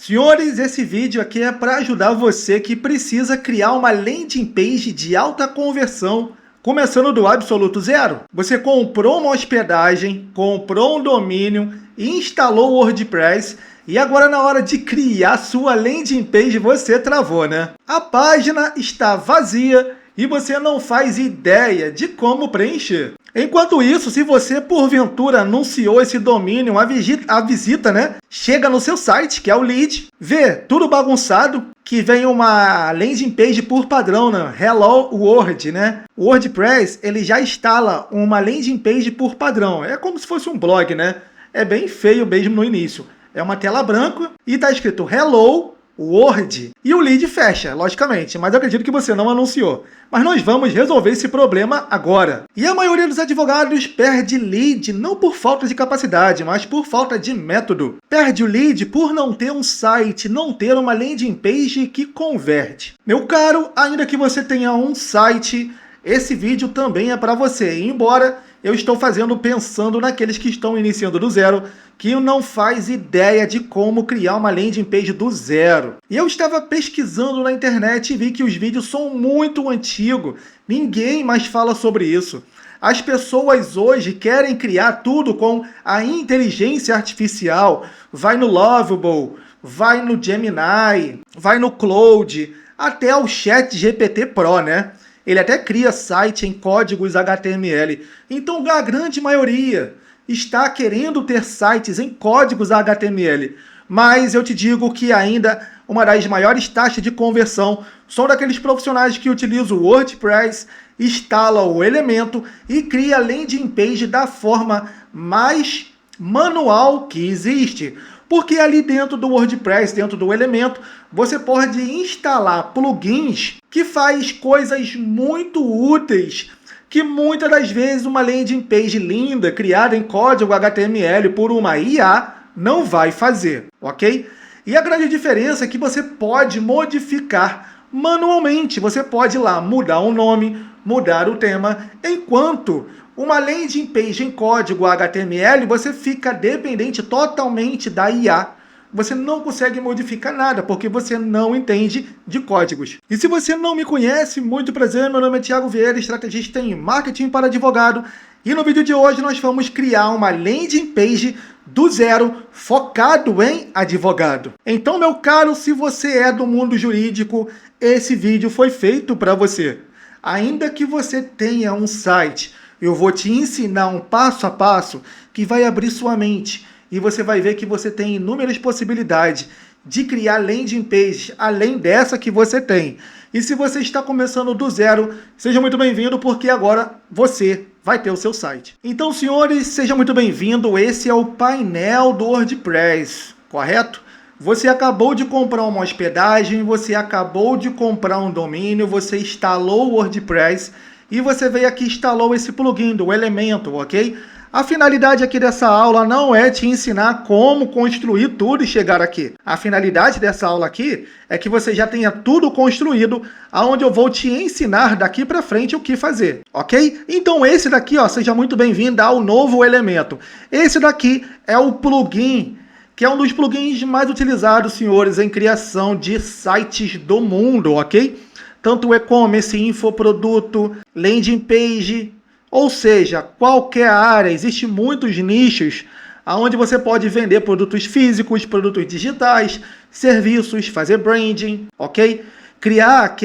Senhores, esse vídeo aqui é para ajudar você que precisa criar uma landing page de alta conversão, começando do absoluto zero. Você comprou uma hospedagem, comprou um domínio, instalou o WordPress e agora na hora de criar sua landing page você travou, né? A página está vazia e você não faz ideia de como preencher. Enquanto isso, se você porventura anunciou esse domínio, a visita, né, chega no seu site, que é o lead, vê tudo bagunçado, que vem uma landing page por padrão, né? Hello World, né? O WordPress, ele já instala uma landing page por padrão. É como se fosse um blog, né? É bem feio mesmo no início. É uma tela branca e está escrito Hello World. E o lead fecha, logicamente, mas eu acredito que você não anunciou. Mas nós vamos resolver esse problema agora. E a maioria dos advogados perde lead não por falta de capacidade, mas por falta de método. Perde o lead por não ter um site, não ter uma landing page que converte. Meu caro, ainda que você tenha um site, esse vídeo também é para você. Embora eu estou fazendo pensando naqueles que estão iniciando do zero, que não faz ideia de como criar uma landing page do zero. E eu estava pesquisando na internet e vi que os vídeos são muito antigos. Ninguém mais fala sobre isso. As pessoas hoje querem criar tudo com a inteligência artificial. Vai no Lovable, vai no Gemini, vai no Claude, até o ChatGPT Pro, né? Ele até cria site em códigos HTML. Então, a grande maioria está querendo ter sites em códigos HTML. Mas eu te digo que ainda uma das maiores taxas de conversão são daqueles profissionais que utilizam o WordPress, instalam o Elemento e cria landing page da forma mais manual que existe. Porque ali dentro do WordPress, dentro do Elemento, você pode instalar plugins que faz coisas muito úteis, que muitas das vezes uma landing page linda, criada em código HTML por uma IA, não vai fazer, ok? E a grande diferença é que você pode modificar manualmente. Você pode ir lá mudar o nome, mudar o tema, enquanto uma landing page em código HTML, você fica dependente totalmente da IA. Você não consegue modificar nada, porque você não entende de códigos. E se você não me conhece, muito prazer, meu nome é Thiago Vieira, estrategista em marketing para advogado. E no vídeo de hoje nós vamos criar uma landing page do zero, focado em advogado. Então, meu caro, se você é do mundo jurídico, esse vídeo foi feito para você. Ainda que você tenha um site, eu vou te ensinar um passo a passo que vai abrir sua mente. E você vai ver que você tem inúmeras possibilidades de criar landing pages, além dessa que você tem. E se você está começando do zero, seja muito bem-vindo, porque agora você vai ter o seu site. Então, senhores, seja muito bem-vindo. Esse é o painel do WordPress, correto? Você acabou de comprar uma hospedagem, você acabou de comprar um domínio, você instalou o WordPress e você veio aqui e instalou esse plugin do Elemento, ok? A finalidade aqui dessa aula não é te ensinar como construir tudo e chegar aqui. A finalidade dessa aula aqui é que você já tenha tudo construído, aonde eu vou te ensinar daqui para frente o que fazer, ok? Então esse daqui, ó, seja muito bem-vindo ao novo Elemento. Esse daqui é o plugin, que é um dos plugins mais utilizados, senhores, em criação de sites do mundo, ok? Tanto e-commerce, infoproduto, landing page, ou seja, qualquer área, existem muitos nichos onde você pode vender produtos físicos, produtos digitais, serviços, fazer branding, ok? Criar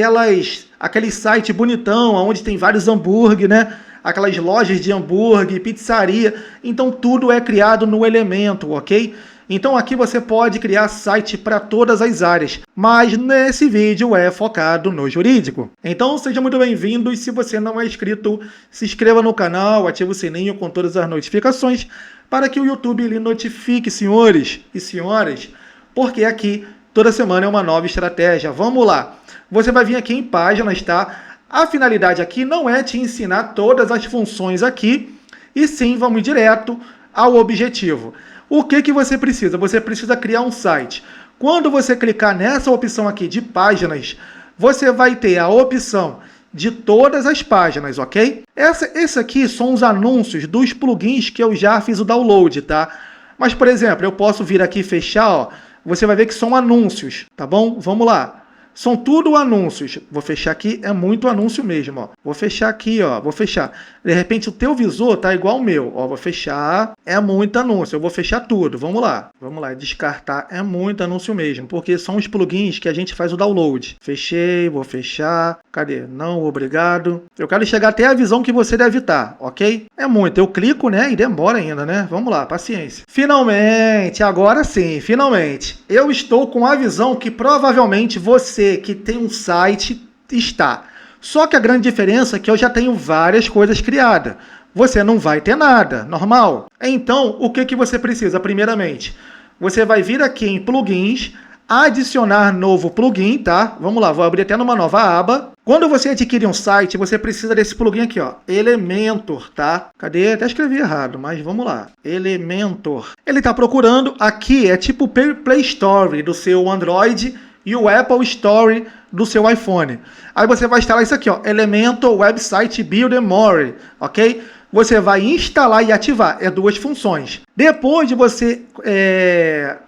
aquele site bonitão, onde tem vários hambúrguer, né? Aquelas lojas de hambúrguer, pizzaria. Então, tudo é criado no Elemento, ok? Então, aqui você pode criar site para todas as áreas, mas nesse vídeo é focado no jurídico. Então, seja muito bem-vindo e se você não é inscrito, se inscreva no canal, ative o sininho com todas as notificações para que o YouTube lhe notifique, senhores e senhoras, porque aqui toda semana é uma nova estratégia. Vamos lá! Você vai vir aqui em páginas, tá? A finalidade aqui não é te ensinar todas as funções aqui, e sim vamos direto ao objetivo. O que você precisa? Você precisa criar um site. Quando você clicar nessa opção aqui de páginas, você vai ter a opção de todas as páginas, ok? Esse aqui são os anúncios dos plugins que eu já fiz o download, tá? Mas, por exemplo, eu posso vir aqui e fechar, ó, você vai ver que são anúncios, tá bom? Vamos lá. São tudo anúncios. Vou fechar aqui, é muito anúncio mesmo, ó. Vou fechar aqui, ó, vou fechar. De repente o teu visor tá igual ao meu, ó, vou fechar, é muito anúncio, eu vou fechar tudo. Vamos lá, descartar, é muito anúncio mesmo, porque são os plugins que a gente faz o download. Fechei, vou fechar, cadê? Não, obrigado. Eu quero chegar até a visão que você deve estar, ok? É muito, eu clico, né, e demora ainda, né? Vamos lá, paciência. Finalmente, agora sim, finalmente. Eu estou com a visão que provavelmente você que tem um site está. Só que a grande diferença é que eu já tenho várias coisas criadas. Você não vai ter nada, normal. Então, o que você precisa? Primeiramente, você vai vir aqui em plugins, adicionar novo plugin, tá? Vamos lá, vou abrir até numa nova aba. Quando você adquire um site, você precisa desse plugin aqui, ó, Elementor, tá? Cadê? Até escrevi errado, mas vamos lá. Elementor. Ele tá procurando, aqui é tipo o Play Store do seu Android e o Apple Store do seu iPhone. Aí você vai instalar isso aqui, ó, Elementor Website Builder More, ok? Você vai instalar e ativar, é duas funções. Depois de você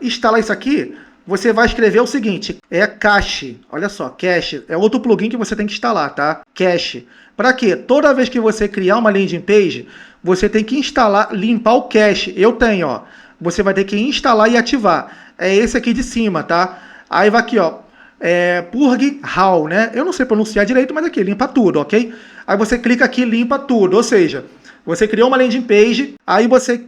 instalar isso aqui, você vai escrever o seguinte, é cache, olha só, cache, é outro plugin que você tem que instalar, tá? Cache. Para quê? Toda vez que você criar uma landing page, você tem que instalar, limpar o cache. Eu tenho, ó, você vai ter que instalar e ativar. É esse aqui de cima, tá? Aí vai aqui, ó, Purge How, né? Eu não sei pronunciar direito, mas aqui, limpa tudo, ok? Aí você clica aqui, limpa tudo, ou seja, você criou uma landing page, aí você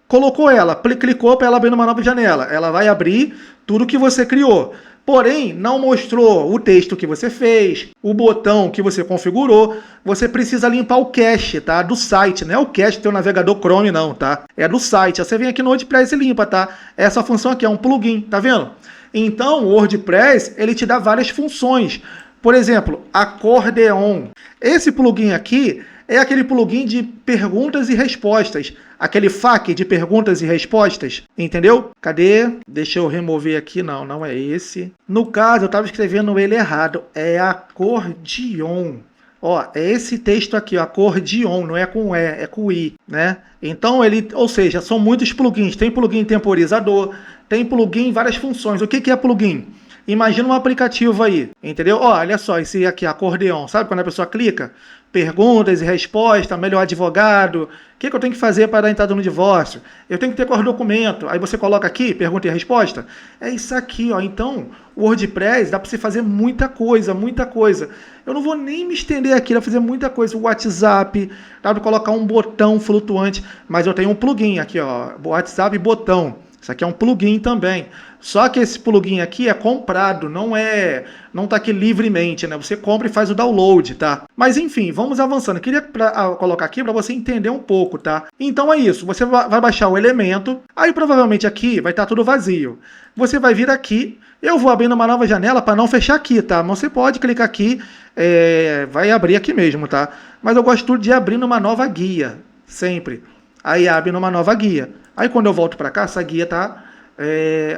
colocou ela, clicou para ela abrir numa nova janela. Ela vai abrir tudo que você criou. Porém, não mostrou o texto que você fez, o botão que você configurou. Você precisa limpar o cache, tá? Do site, não é o cache do teu navegador Chrome, não, tá? É do site. Aí você vem aqui no WordPress e limpa, tá? Essa função aqui é um plugin, tá vendo? Então, o WordPress, ele te dá várias funções. Por exemplo, acordeon. Esse plugin aqui é aquele plugin de perguntas e respostas. Aquele FAQ de perguntas e respostas. Entendeu? Cadê? Deixa eu remover aqui. Não, não é esse. No caso, eu estava escrevendo ele errado. É acordeon. Ó, é esse texto aqui, ó, acordeon, não é com E, é com I, né? Então, ou seja, são muitos plugins. Tem plugin temporizador, tem plugin várias funções. O que é plugin? Imagina um aplicativo aí, entendeu? Ó, olha só, esse aqui, acordeon, sabe quando a pessoa clica? Perguntas e respostas, melhor advogado, o que eu tenho que fazer para dar entrada no divórcio? Eu tenho que ter qual documento? Aí você coloca aqui, pergunta e resposta. É isso aqui, ó. Então, o WordPress dá para você fazer muita coisa, muita coisa. Eu não vou nem me estender aqui, dá para fazer muita coisa. O WhatsApp, dá para colocar um botão flutuante, mas eu tenho um plugin aqui, ó, WhatsApp botão. Isso aqui é um plugin também. Só que esse plugin aqui é comprado, não tá aqui livremente, né? Você compra e faz o download, tá? Mas enfim, vamos avançando. Queria colocar aqui para você entender um pouco, tá? Então é isso, você vai baixar o elemento, aí provavelmente aqui vai estar tudo vazio. Você vai vir aqui, eu vou abrir uma nova janela para não fechar aqui, tá? Mas você pode clicar aqui, vai abrir aqui mesmo, tá? Mas eu gosto de abrir numa nova guia, sempre. Aí abre numa nova guia. Aí quando eu volto para cá, essa guia está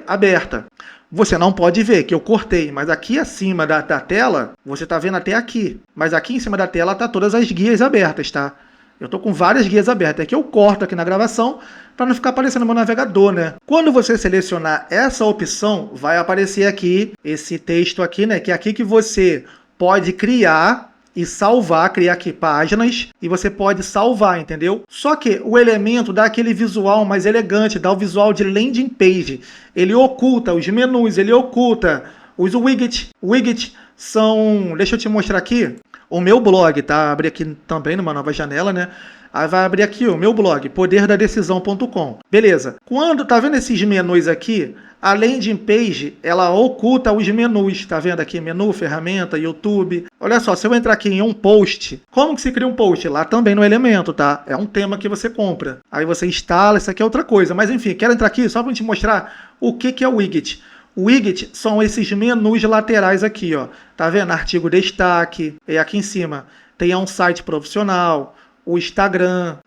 aberta. Você não pode ver que eu cortei, mas aqui acima da tela, você está vendo até aqui. Mas aqui em cima da tela tá todas as guias abertas, tá? Eu estou com várias guias abertas. Aqui eu corto aqui na gravação para não ficar aparecendo no meu navegador, né? Quando você selecionar essa opção, vai aparecer aqui esse texto aqui, né? Que é aqui que você pode criar e salvar, criar aqui páginas, e você pode salvar, entendeu? Só que o elemento dá aquele visual mais elegante, dá o visual de landing page. Ele oculta os menus, ele oculta os widgets. Widgets são... Deixa eu te mostrar aqui o meu blog, tá? Abri aqui também numa nova janela, né? Aí vai abrir aqui o meu blog, poderdadecisão.com. Beleza. Quando tá vendo esses menus aqui, a landing page, ela oculta os menus. Tá vendo aqui? Menu, ferramenta, YouTube. Olha só, se eu entrar aqui em um post, como que se cria um post? Lá também no Elemento, tá? É um tema que você compra. Aí você instala, isso aqui é outra coisa. Mas enfim, quero entrar aqui só para te mostrar o que é o widget. O widget são esses menus laterais aqui, ó. Tá vendo? Artigo destaque. E aqui em cima tem um site profissional, o Instagram,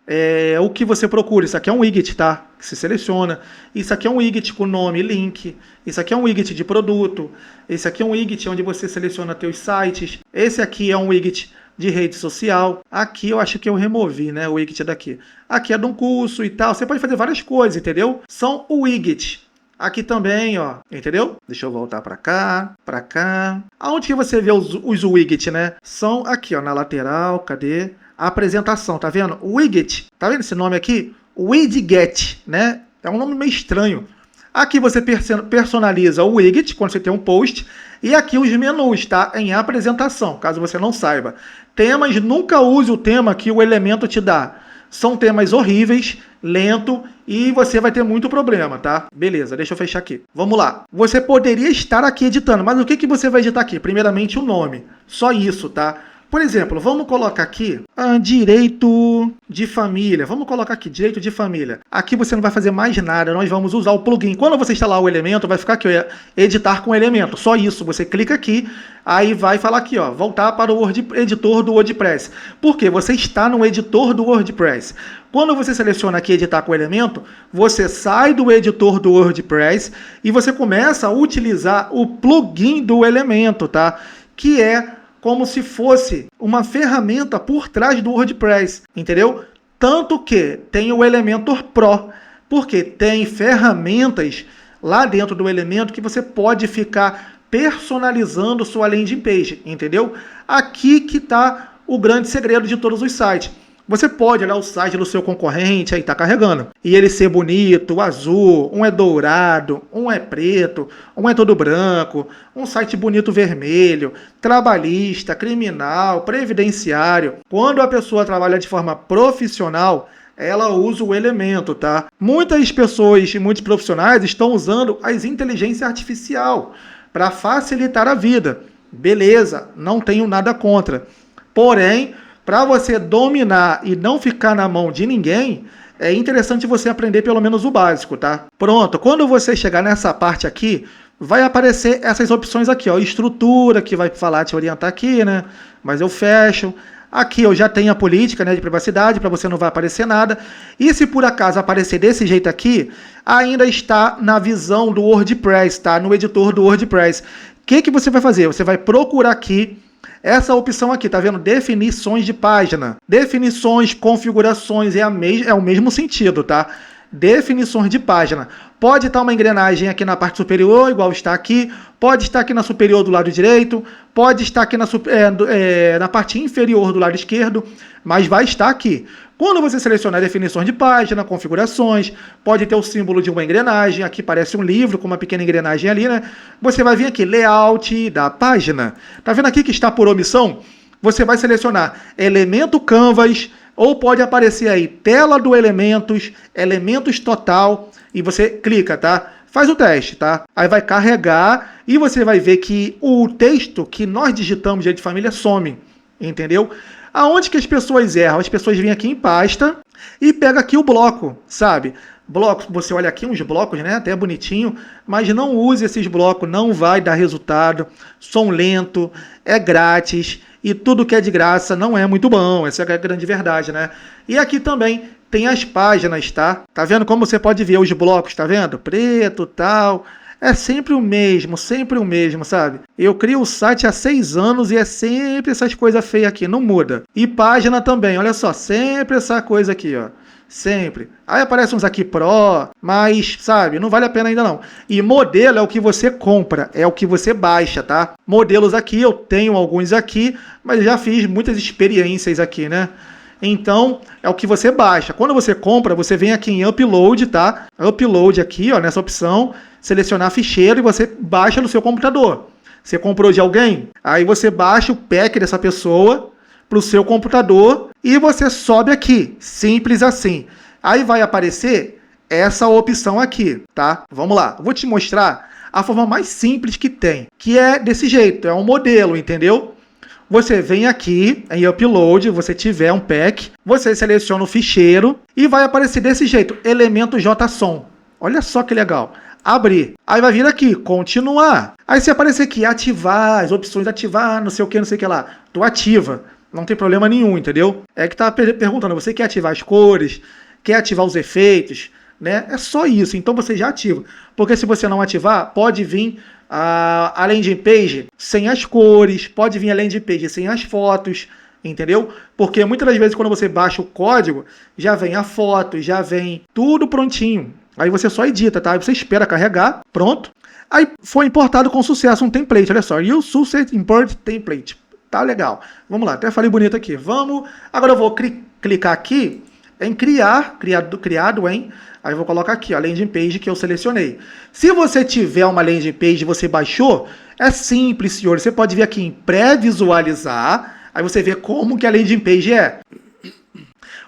o que você procura. Isso aqui é um widget, tá? Que se seleciona. Isso aqui é um widget com nome e link. Isso aqui é um widget de produto. Esse aqui é um widget onde você seleciona teus sites. Esse aqui é um widget de rede social. Aqui eu acho que eu removi, né? O widget daqui. Aqui é de um curso e tal. Você pode fazer várias coisas, entendeu? São o widget. Aqui também, ó, entendeu? Deixa eu voltar para cá, para cá. Aonde que você vê os widgets, né? São aqui, ó, na lateral, cadê? A apresentação, tá vendo? Widget, tá vendo esse nome aqui? Widget, né? É um nome meio estranho. Aqui você personaliza o widget, quando você tem um post, e aqui os menus, tá? Em apresentação, caso você não saiba. Temas, nunca use o tema que o Elementor te dá. São temas horríveis, lento, e você vai ter muito problema, tá? Beleza, deixa eu fechar aqui. Vamos lá. Você poderia estar aqui editando, mas o que você vai editar aqui? Primeiramente o nome. Só isso, tá? Por exemplo, vamos colocar aqui direito de família. Vamos colocar aqui direito de família. Aqui você não vai fazer mais nada, nós vamos usar o plugin. Quando você instalar o Elementor, vai ficar aqui, ó, editar com Elementor. Só isso, você clica aqui, aí vai falar aqui, ó, voltar para o editor do WordPress. Por quê? Você está no editor do WordPress. Quando você seleciona aqui editar com Elementor, você sai do editor do WordPress e você começa a utilizar o plugin do Elementor, tá? Que é como se fosse uma ferramenta por trás do WordPress, entendeu? Tanto que tem o Elementor Pro, porque tem ferramentas lá dentro do Elementor que você pode ficar personalizando sua landing page, entendeu? Aqui que está o grande segredo de todos os sites. Você pode olhar o site do seu concorrente, aí tá carregando, e ele ser bonito, azul, um é dourado, um é preto, um é todo branco, um site bonito vermelho, trabalhista, criminal, previdenciário. Quando a pessoa trabalha de forma profissional, ela usa o Elementor, tá? Muitas pessoas, muitos profissionais estão usando as inteligências artificial para facilitar a vida. Beleza, não tenho nada contra. Porém, para você dominar e não ficar na mão de ninguém, é interessante você aprender pelo menos o básico, tá? Pronto, quando você chegar nessa parte aqui, vai aparecer essas opções aqui, ó, estrutura, que vai falar, te orientar aqui, né? Mas eu fecho. Aqui eu já tenho a política, né, de privacidade, para você não vai aparecer nada. E se por acaso aparecer desse jeito aqui, ainda está na visão do WordPress, tá? No editor do WordPress. O que você vai fazer? Você vai procurar aqui essa opção aqui, tá vendo? Definições de página. Definições, configurações, é o mesmo sentido, tá? Definições de página. Pode estar uma engrenagem aqui na parte superior, igual está aqui. Pode estar aqui na superior do lado direito. Pode estar aqui na parte inferior do lado esquerdo. Mas vai estar aqui. Quando você selecionar definições de página, configurações, pode ter o símbolo de uma engrenagem. Aqui parece um livro com uma pequena engrenagem ali, né? Você vai vir aqui, layout da página. Tá vendo aqui que está por omissão? Você vai selecionar elemento canvas, ou pode aparecer aí tela do elementos, elementos total, e você clica, tá? Faz o teste, tá? Aí vai carregar e você vai ver que o texto que nós digitamos de família some, entendeu? Aonde que as pessoas erram? As pessoas vêm aqui em pasta e pega aqui o bloco, sabe? Blocos, você olha aqui uns blocos, né? Até bonitinho, mas não use esses blocos, não vai dar resultado. Som lento, é grátis e tudo que é de graça não é muito bom. Essa é a grande verdade, né? E aqui também tem as páginas, tá? Tá vendo como você pode ver os blocos, tá vendo? Preto, tal. É sempre o mesmo, sabe? Eu crio o site há 6 anos e é sempre essas coisas feias aqui, não muda. E página também, olha só, sempre essa coisa aqui, ó. Sempre. Aí aparecem uns aqui Pro, mas, sabe, não vale a pena ainda não. E modelo é o que você compra, é o que você baixa, tá? Modelos aqui, eu tenho alguns aqui, mas já fiz muitas experiências aqui, né? Então, é o que você baixa. Quando você compra, você vem aqui em Upload, tá? Upload aqui, ó, nessa opção, selecionar ficheiro e você baixa no seu computador. Você comprou de alguém? Aí você baixa o pack dessa pessoa para o seu computador e você sobe aqui. Simples assim. Aí vai aparecer essa opção aqui, tá? Vamos lá. Vou te mostrar a forma mais simples que tem, que é desse jeito. É um modelo, entendeu? Você vem aqui em Upload, você tiver um pack, você seleciona o ficheiro e vai aparecer desse jeito, elemento JSON. Olha só que legal. Abrir. Aí vai vir aqui, continuar. Aí se aparecer aqui, ativar, as opções ativar, não sei o que lá. Tu ativa. Não tem problema nenhum, entendeu? É que tá perguntando, você quer ativar as cores, quer ativar os efeitos, né? É só isso, então você já ativa. Porque se você não ativar, pode vir a landing page sem as cores, pode vir a landing page sem as fotos, entendeu? Porque muitas das vezes quando você baixa o código, já vem a foto, já vem tudo prontinho. Aí você só edita, tá? Aí você espera carregar, pronto. Aí foi importado com sucesso um template, olha só. You success import template. Tá legal. Vamos lá, até falei bonito aqui. Vamos. Agora eu vou clicar aqui em criado em. Aí eu vou colocar aqui, ó, a landing page que eu selecionei. Se você tiver uma landing page e você baixou, é simples, senhor. Você pode vir aqui em pré-visualizar. Aí você vê como que a landing page é.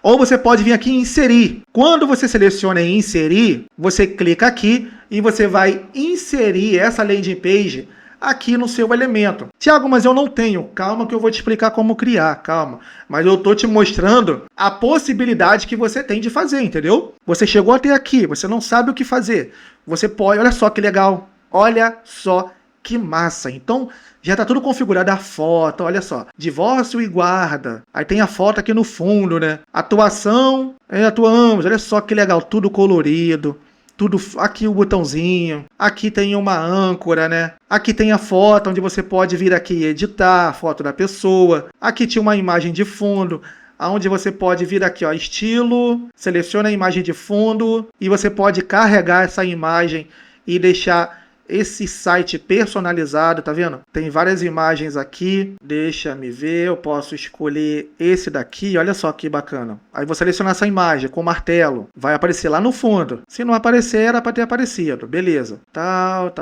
Ou você pode vir aqui em inserir. Quando você seleciona em inserir, você clica aqui e você vai inserir essa landing page aqui no seu elemento. Tiago, mas eu não tenho. Calma que eu vou te explicar como criar, calma. Mas eu tô te mostrando a possibilidade que você tem de fazer, entendeu? Você chegou até aqui, você não sabe o que fazer. Você pode, olha só que legal. Olha só que massa. Então, já tá tudo configurado, a foto, olha só. Divórcio e guarda. Aí tem a foto aqui no fundo, né? Atuação, atuamos, olha só que legal, tudo colorido. Tudo aqui o botãozinho, aqui tem uma âncora, né? Aqui tem a foto onde você pode vir aqui e editar a foto da pessoa. Aqui tinha uma imagem de fundo, onde você pode vir aqui, ó, estilo, seleciona a imagem de fundo e você pode carregar essa imagem e deixar esse site personalizado, tá vendo? Tem várias imagens aqui, deixa me ver, eu posso escolher esse daqui, olha só que bacana. Aí vou selecionar essa imagem com o martelo, vai aparecer lá no fundo. Se não aparecer, era para ter aparecido, beleza. Tal,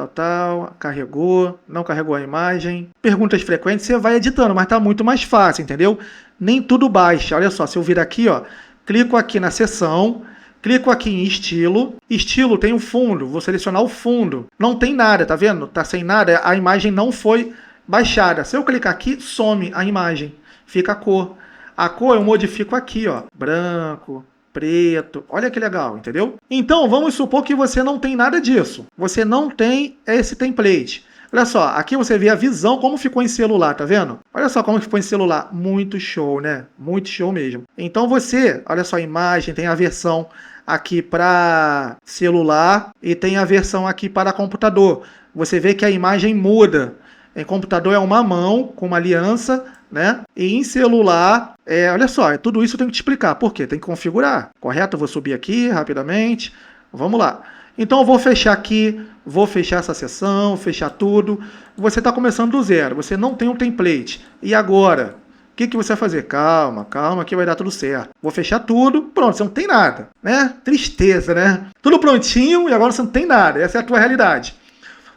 carregou, não carregou a imagem. Perguntas frequentes, você vai editando, mas tá muito mais fácil, entendeu? Nem tudo baixa, olha só, se eu vir aqui, ó, clico aqui na seção, clico aqui em estilo, estilo tem o fundo, vou selecionar o fundo, não tem nada, tá vendo? Tá sem nada, a imagem não foi baixada. Se eu clicar aqui, some a imagem, fica a cor. A cor eu modifico aqui, ó, branco, preto, olha que legal, entendeu? Então, vamos supor que você não tem nada disso, você não tem esse template. Olha só, aqui você vê a visão, como ficou em celular, tá vendo? Olha só como ficou em celular, muito show, né? Muito show mesmo. Então você, olha só a imagem, tem a versão aqui para celular e tem a versão aqui para computador. Você vê que a imagem muda. Em computador é uma mão com uma aliança, né? E em celular, olha só, tudo isso eu tenho que te explicar. Por quê? Tem que configurar, correto? Eu vou subir aqui rapidamente. Vamos lá. Então eu vou fechar aqui, vou fechar essa seção, fechar tudo. Você está começando do zero, você não tem um template. E agora? O que você vai fazer? Calma, calma que vai dar tudo certo. Vou fechar tudo, pronto, você não tem nada, né? Tristeza, né? Tudo prontinho e agora você não tem nada, essa é a tua realidade.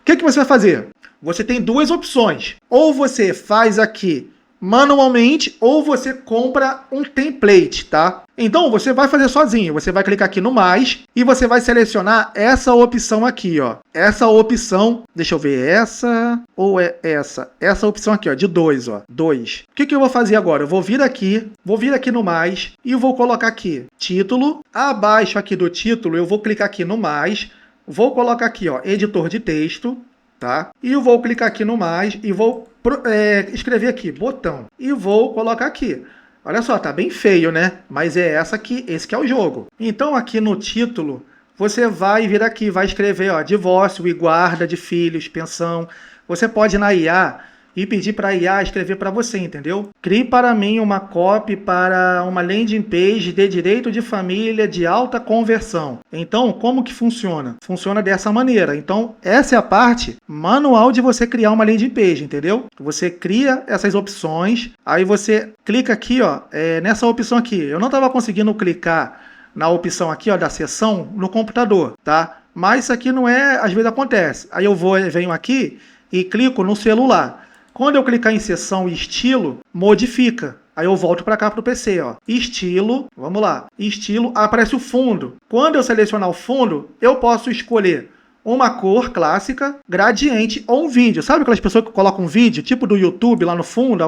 O que você vai fazer? Você tem duas opções. Ou você faz aqui manualmente, ou você compra um template, tá? Então, você vai fazer sozinho. Você vai clicar aqui no mais e você vai selecionar essa opção aqui, ó. Essa opção, deixa eu ver, essa ou é essa? Essa opção aqui, ó, de 2, ó, 2. O que eu vou fazer agora? Eu vou vir aqui no mais e vou colocar aqui título. Abaixo aqui do título, eu vou clicar aqui no mais, vou colocar aqui, ó, editor de texto, tá? E eu vou clicar aqui no mais e vou escrever aqui, botão. E vou colocar aqui. Olha só, tá bem feio, né? Mas é esse que é o jogo. Então aqui no título, você vai vir aqui, vai escrever, ó, divórcio e guarda de filhos, pensão. Você pode ir na IA e pedir para a IA escrever para você, entendeu? Crie para mim uma copy para uma landing page de direito de família de alta conversão. Então, como que funciona? Funciona dessa maneira. Então, essa é a parte manual de você criar uma landing page, entendeu? Você cria essas opções, aí você clica aqui, ó, nessa opção aqui. Eu não estava conseguindo clicar na opção aqui, ó, da seção no computador, tá? Mas isso aqui não é, às vezes acontece. Aí eu venho aqui e clico no celular. Quando eu clicar em seção e estilo, modifica. Aí eu volto para cá para o PC, ó. Estilo, vamos lá. Estilo, aparece o fundo. Quando eu selecionar o fundo, eu posso escolher uma cor clássica, gradiente ou um vídeo. Sabe aquelas pessoas que colocam um vídeo, tipo do YouTube lá no fundo,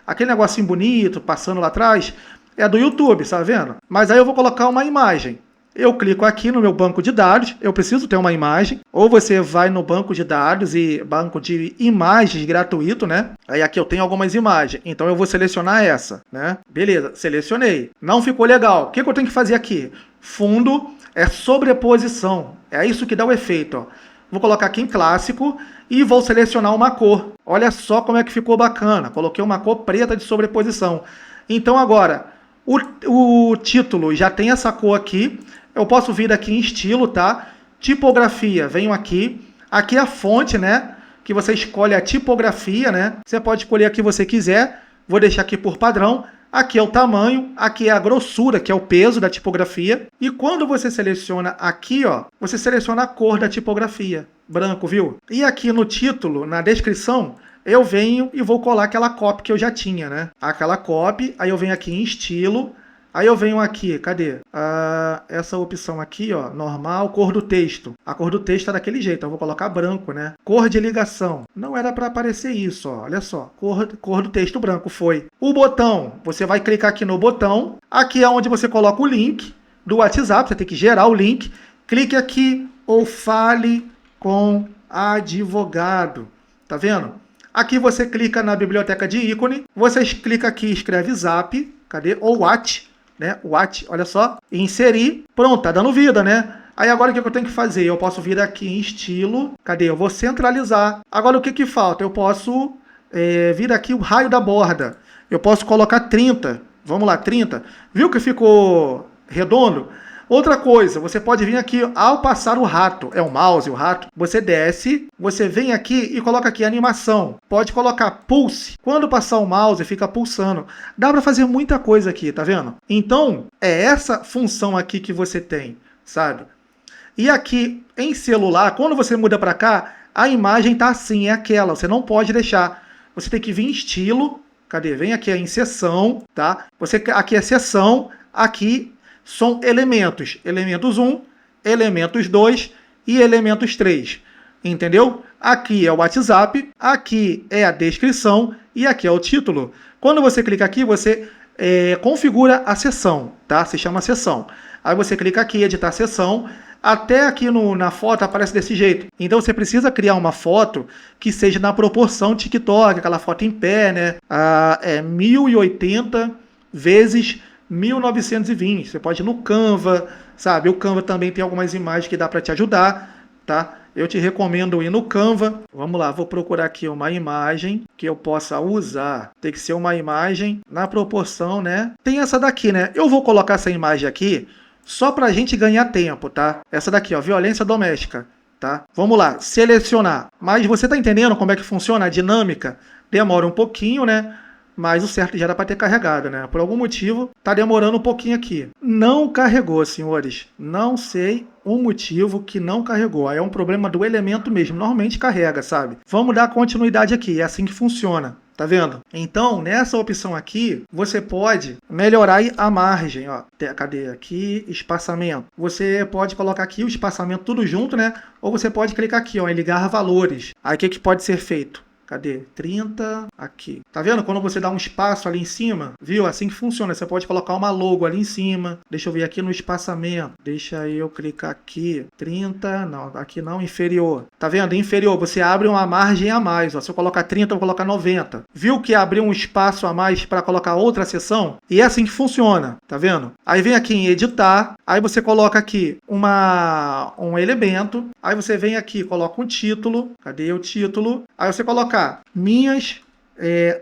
aquele negocinho bonito passando lá atrás? É do YouTube, tá vendo? Mas aí eu vou colocar uma imagem. Eu clico aqui no meu banco de dados, eu preciso ter uma imagem, ou você vai no banco de dados e banco de imagens gratuito, né? Aí aqui eu tenho algumas imagens, então eu vou selecionar essa, né? Beleza, selecionei. Não ficou legal. O que eu tenho que fazer aqui? Fundo é sobreposição, é isso que dá o efeito, ó. Vou colocar aqui em clássico e vou selecionar uma cor. Olha só como é que ficou bacana, coloquei uma cor preta de sobreposição. Então agora, o título já tem essa cor aqui. eu posso vir aqui em estilo, tá? Tipografia, venho aqui. Aqui é a fonte, né? Que você escolhe a tipografia, né? Você pode escolher a que você quiser. Vou deixar aqui por padrão. Aqui é o tamanho, aqui é a grossura, que é o peso da tipografia. E quando você seleciona aqui, ó, você seleciona a cor da tipografia. Branco, viu? E aqui no título, na descrição, eu venho e vou colar aquela copy que eu já tinha, né? Aquela copy, aí eu venho aqui em estilo. Aí eu venho aqui, cadê? Essa opção aqui, ó, normal, cor do texto. A cor do texto é daquele jeito, eu vou colocar branco, né? Cor de ligação. Não era para aparecer isso, ó, olha só. Cor do texto branco foi. O botão, você vai clicar aqui no botão. Aqui é onde você coloca o link do WhatsApp, você tem que gerar o link. Clique aqui ou fale com advogado. Tá vendo? Aqui você clica na biblioteca de ícone. Você clica aqui e escreve zap. Cadê? Ou what. Né? What, olha só, inserir, pronto, tá dando vida, né? Aí agora o que eu tenho que fazer? Eu posso vir aqui em estilo, cadê? Eu vou centralizar. Agora o que falta? Eu posso vir aqui o raio da borda. Eu posso colocar 30, vamos lá, 30. Viu que ficou redondo? Outra coisa, você pode vir aqui ao passar o rato, é o mouse, o rato, você desce, você vem aqui e coloca aqui animação. Pode colocar pulse. Quando passar o mouse, fica pulsando. Dá para fazer muita coisa aqui, tá vendo? Então, é essa função aqui que você tem, sabe? E aqui em celular, quando você muda para cá, a imagem tá assim, é aquela, você não pode deixar. Você tem que vir em estilo, cadê? Vem aqui em seção, tá? Aqui é seção, aqui são elementos. Elementos 1, elementos 2 e elementos 3. Entendeu? Aqui é o WhatsApp, aqui é a descrição e aqui é o título. Quando você clica aqui, você configura a seção, tá? Se chama seção. Aí você clica aqui, editar seção. Até aqui na foto aparece desse jeito. Então você precisa criar uma foto que seja na proporção TikTok, aquela foto em pé, né? É 1080 vezes 1920. Você pode ir no Canva, sabe? O Canva também tem algumas imagens que dá para te ajudar, tá? Eu te recomendo ir no Canva. Vamos lá, vou procurar aqui uma imagem que eu possa usar. Tem que ser uma imagem na proporção, né? Tem essa daqui, né? Eu vou colocar essa imagem aqui só pra gente ganhar tempo, tá? Essa daqui, ó, violência doméstica, tá? Vamos lá, selecionar. Mas você tá entendendo como é que funciona a dinâmica? Demora um pouquinho, né? Mas o certo já era para ter carregado, né? Por algum motivo, tá demorando um pouquinho aqui. Não carregou, senhores. Não sei o motivo que não carregou. Aí é um problema do elemento mesmo. Normalmente carrega, sabe? Vamos dar continuidade aqui. É assim que funciona. Tá vendo? Então, nessa opção aqui, você pode melhorar a margem, ó. Cadê aqui? Espaçamento. Você pode colocar aqui o espaçamento tudo junto, né? Ou você pode clicar aqui, ó, em ligar valores. Aí o que pode ser feito? Cadê? 30, aqui. Tá vendo? Quando você dá um espaço ali em cima, viu? Assim que funciona. Você pode colocar uma logo ali em cima. Deixa eu ver aqui no espaçamento. Deixa eu clicar aqui. 30, não, aqui não, inferior. Tá vendo? Inferior, você abre uma margem a mais. Ó. Se eu colocar 30, eu vou colocar 90. Viu que abriu um espaço a mais para colocar outra seção? E é assim que funciona. Tá vendo? Aí vem aqui em editar. Aí você coloca aqui um elemento. Aí você vem aqui, coloca um título. Cadê o título? Aí você coloca minhas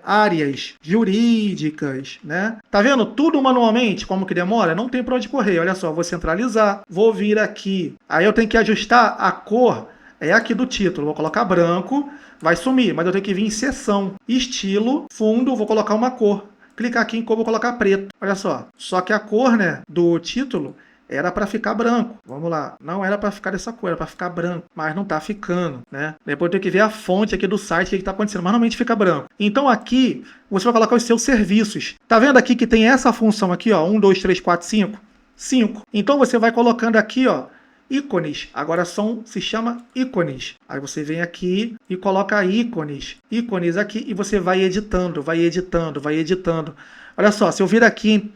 áreas jurídicas, né? Tá vendo? Tudo manualmente, como que demora? Não tem pra onde correr. Olha só, vou centralizar, vou vir aqui. Aí eu tenho que ajustar a cor, aqui do título. Vou colocar branco, vai sumir, mas eu tenho que vir em seção. Estilo, fundo, vou colocar uma cor. Clicar aqui em cor, vou colocar preto. Olha só. Só que a cor, né, do título era para ficar branco. Vamos lá. Não era para ficar dessa cor, era para ficar branco. Mas não tá ficando, né? Depois eu tenho que ver a fonte aqui do site, o que tá acontecendo. Mas normalmente fica branco. Então aqui, você vai colocar os seus serviços. Tá vendo aqui que tem essa função aqui, ó? 1, 2, 3, 4, 5? 5. Então você vai colocando aqui, ó, ícones. Agora se chama ícones. Aí você vem aqui e coloca ícones. Ícones aqui e você vai editando, vai editando, vai editando. Olha só, se eu vir aqui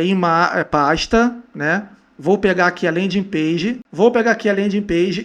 em pasta, né? Vou pegar aqui a landing page,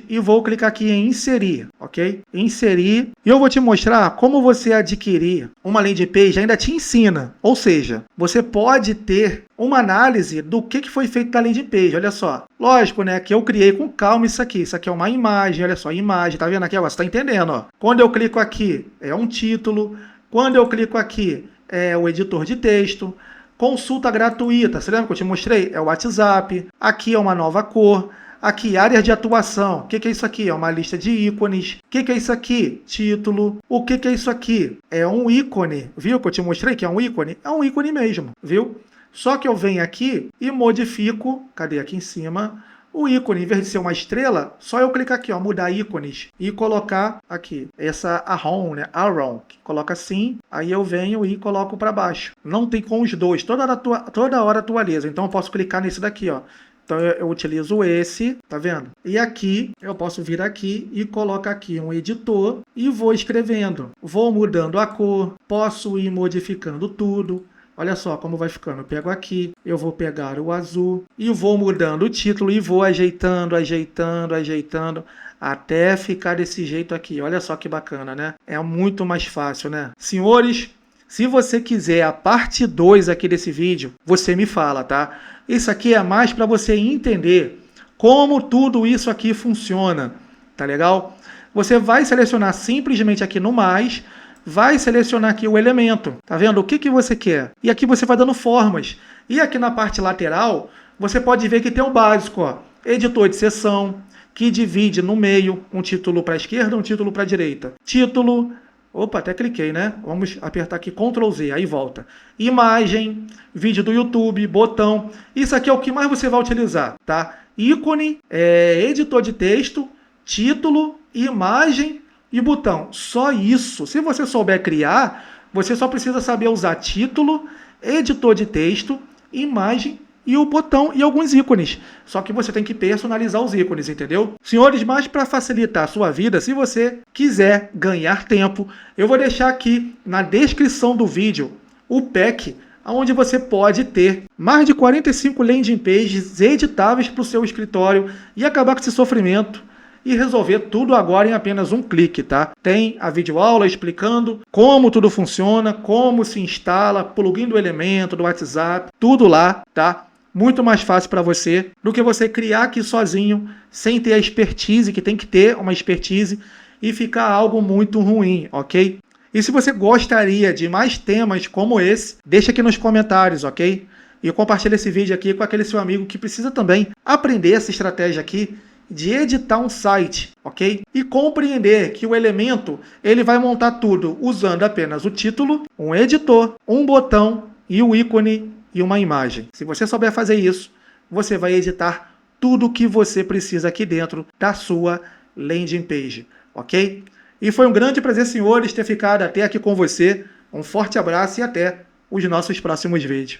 e vou clicar aqui em inserir, ok? Inserir. E eu vou te mostrar como você adquirir uma landing page, ainda te ensina. Ou seja, você pode ter uma análise do que foi feito na landing page, olha só. Lógico, né, que eu criei com calma isso aqui é uma imagem, olha só, imagem, tá vendo aqui? Você tá entendendo, ó. Quando eu clico aqui, é um título. Quando eu clico aqui, é o editor de texto. consulta gratuita. Você lembra que eu te mostrei? É o WhatsApp. Aqui é uma nova cor. Aqui, áreas de atuação. O que é isso aqui? É uma lista de ícones. O que é isso aqui? Título. O que é isso aqui? É um ícone. Viu que eu te mostrei que é um ícone? É um ícone mesmo, viu? Só que eu venho aqui e modifico, cadê aqui em cima, o ícone. Em vez de ser uma estrela, só eu clicar aqui, ó, mudar ícones e colocar aqui, essa arrow, né? Arrow. Coloca assim, aí eu venho e coloco para baixo. Não tem com os dois, toda hora atualiza. Então eu posso clicar nesse daqui, ó. Então eu utilizo esse, tá vendo? E aqui eu posso vir aqui e colocar aqui um editor e vou escrevendo. Vou mudando a cor, posso ir modificando tudo. Olha só como vai ficando. Eu pego aqui, eu vou pegar o azul e vou mudando o título e vou ajeitando, até ficar desse jeito aqui. Olha só que bacana, né? É muito mais fácil, né? Senhores, se você quiser a parte 2 aqui desse vídeo, você me fala, tá? Isso aqui é mais para você entender como tudo isso aqui funciona, tá legal? Você vai selecionar simplesmente aqui no mais, vai selecionar aqui o elemento, tá vendo? O que você quer? E aqui você vai dando formas. E aqui na parte lateral, você pode ver que tem o básico, ó, editor de seção, que divide no meio um título para a esquerda, um título para a direita. Título, opa, até cliquei, né? Vamos apertar aqui Ctrl Z, aí volta. Imagem, vídeo do YouTube, botão. Isso aqui é o que mais você vai utilizar, tá? Ícone, editor de texto, título, imagem e botão. Só isso. Se você souber criar, você só precisa saber usar título, editor de texto, imagem e o botão e alguns ícones. Só que você tem que personalizar os ícones, entendeu? Senhores, mas para facilitar a sua vida, se você quiser ganhar tempo, eu vou deixar aqui na descrição do vídeo o pack onde você pode ter mais de 45 landing pages editáveis para o seu escritório e acabar com esse sofrimento e resolver tudo agora em apenas um clique, tá? Tem a videoaula explicando como tudo funciona, como se instala, plugin do Elemento, do WhatsApp, tudo lá, tá? Muito mais fácil para você do que você criar aqui sozinho, sem ter a expertise, que tem que ter uma expertise, e ficar algo muito ruim, ok? E se você gostaria de mais temas como esse, deixa aqui nos comentários, ok? E compartilha esse vídeo aqui com aquele seu amigo que precisa também aprender essa estratégia aqui de editar um site, ok? E compreender que o Elemento, ele vai montar tudo usando apenas o título, um editor, um botão e um ícone e uma imagem. Se você souber fazer isso, você vai editar tudo o que você precisa aqui dentro da sua landing page, ok? E foi um grande prazer, senhores, ter ficado até aqui com você. Um forte abraço e até os nossos próximos vídeos.